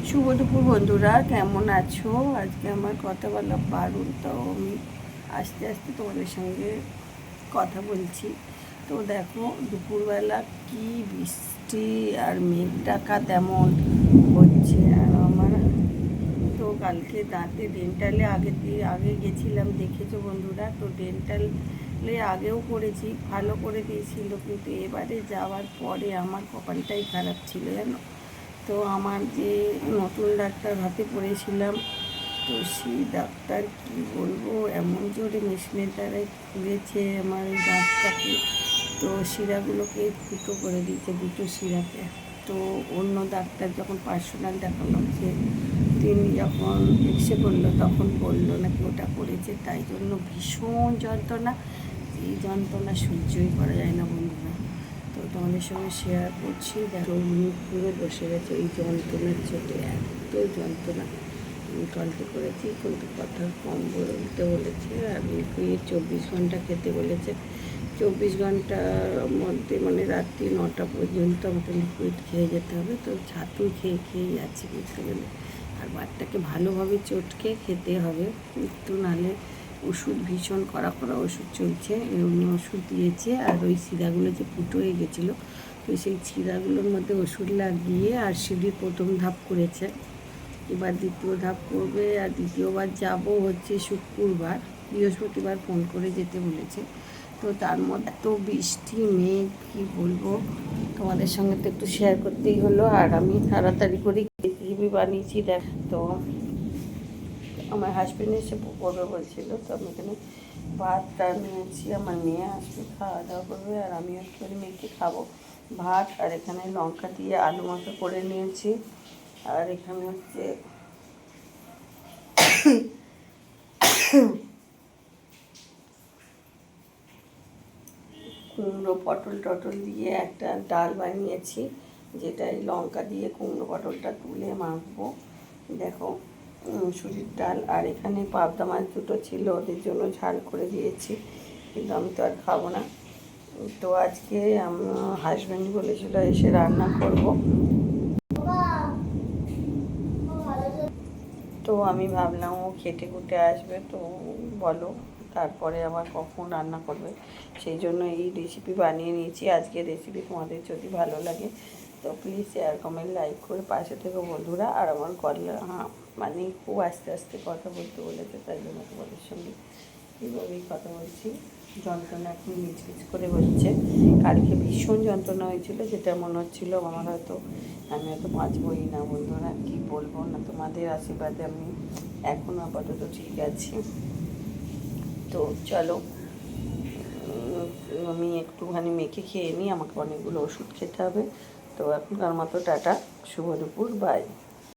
শুভ দুপুর বন্ধুরা, কেমন আছো? আজকে আমার কথা বলা বারণ, তো আমি আস্তে আস্তে তোমাদের সঙ্গে কথা বলছি। তো দেখো দুপুরবেলা কি বৃষ্টি আর মেঘ ডাকা তেমন হচ্ছে। আর আমার তো কালকে দাঁতে ডেন্টালে আগে গেছিলাম, দেখেছো বন্ধুরা। তো ডেন্টালে আগেও করেছি, ভালো করে দিয়েছিল, কিন্তু এবারে যাওয়ার পরে আমার কপালটাই খারাপ ছিল জানো। তো আমার যে নতুন ডাক্তার হাতে পড়েছিলাম, তো সেই ডাক্তার কি বলবো, এমন জোরে মেশিনের দ্বারাই খুলেছে আমার ওই দাঁতটাকে। তো শিরাগুলোকে ফুটো করে দিয়েছে, দুটো শিরাকে। তো অন্য ডাক্তার যখন পার্সোনাল দেখালাম, সে তিনি যখন এক্সরে করলো তখন বললো নাকি ওটা করেছে, তাই জন্য ভীষণ যন্ত্রণা। এই যন্ত্রণা সহ্যই করা যায় না বন্ধুরা। তো তোমাদের সঙ্গে শেয়ার করছি। দেখো মুখ পুরো বসে গেছে এই যন্ত্রণার চোটে, এত যন্ত্রণা। কলটি করেছি, কিন্তু কথা কম বলতে বলেছে, আর লিকুইড 24 ঘন্টা খেতে বলেছে। 24 ঘন্টার মধ্যে মানে রাত্রি 9টা পর্যন্ত আমাকে লিকুইড খেয়ে যেতে হবে। তো ছাতু খেয়েই যাচ্ছি বলতে গেলে। আর বাটটাকে ভালোভাবে চটকে খেতে হবে, একটু নাহলে ওষুধ ভীষণ কড়া ওষুধ চলছে, এমনি ওষুধ দিয়েছে। আর ওই শিরাগুলো যে ফুটো হয়ে গেছিলো, তো সেই শিরাগুলোর মধ্যে ওষুধ লাগিয়ে আর সিঁড়ির প্রথম ধাপ করেছে, এবার দ্বিতীয় ধাপ করবে। আর দ্বিতীয়বার যাব হচ্ছে শুক্রবার, বৃহস্পতিবার ফোন করে যেতে বলেছে। তো তার মধ্যে এত বৃষ্টি মেঘ, কী বলবো, তোমাদের সঙ্গে তো একটু শেয়ার করতেই হলো। আর আমি তাড়াতাড়ি করে রেসিপি বানিয়েছি। দেখ, তো আমার হাজব্যান্ড এসে করবে বলছিল, তো আমি এখানে ভাতটা নিয়েছি। আমার মেয়ে আসবে, খাওয়া দাওয়া করবে, আর আমি একটু মেয়েকে খাবো ভাত। আর এখানে লঙ্কা দিয়ে আলু মাখা করে নিয়েছি। আর এখানে হচ্ছে কুমড়ো পটল টটল দিয়ে একটা ডাল বানিয়েছি, যেটা এই লঙ্কা দিয়ে কুমড়ো পটলটা তুলে মাখবো। দেখো মুসুরির ডাল। আর এখানে পাবদা মাছ দুটো ছিল, ওদের জন্য ঝাল করে দিয়েছি, কিন্তু আমি তো আর খাবো না। তো আজকে আমার হাজব্যান্ড বলেছিল এসে রান্না করব, তো আমি ভাবলাম ও খেটে খুটে আসবে, তো বলো তারপরে আবার কখন রান্না করবে, সেই জন্য এই রেসিপি বানিয়ে নিয়েছি। আজকে রেসিপি তোমাদের যদি ভালো লাগে তো প্লিজ শেয়ার কমেন্ট লাইক করে পাশে থেকে বন্ধুরা। আর আমার গলা মানে খুব আস্তে আস্তে কথা বলতে বলেছে, তাই জন্য তোমাদের সঙ্গে কীভাবেই কথা বলছি। যন্ত্রণা এখন মিচমিচ করে হচ্ছে। কালকে ভীষণ যন্ত্রণা হয়েছিল, যেটা মনে হচ্ছিল আমার হয়তো আমি হয়তো বাঁচবই না বন্ধুরা। কি বলবো না, তোমাদের আশীর্বাদে আমি এখনও আপাতত ঠিক আছি। তো চলো আমি একটুখানি মেখে খেয়ে নিই, আমাকে অনেকগুলো ওষুধ খেতে হবে। তো এখনকার মতো টাটা, শুভ দুপুর, বাই।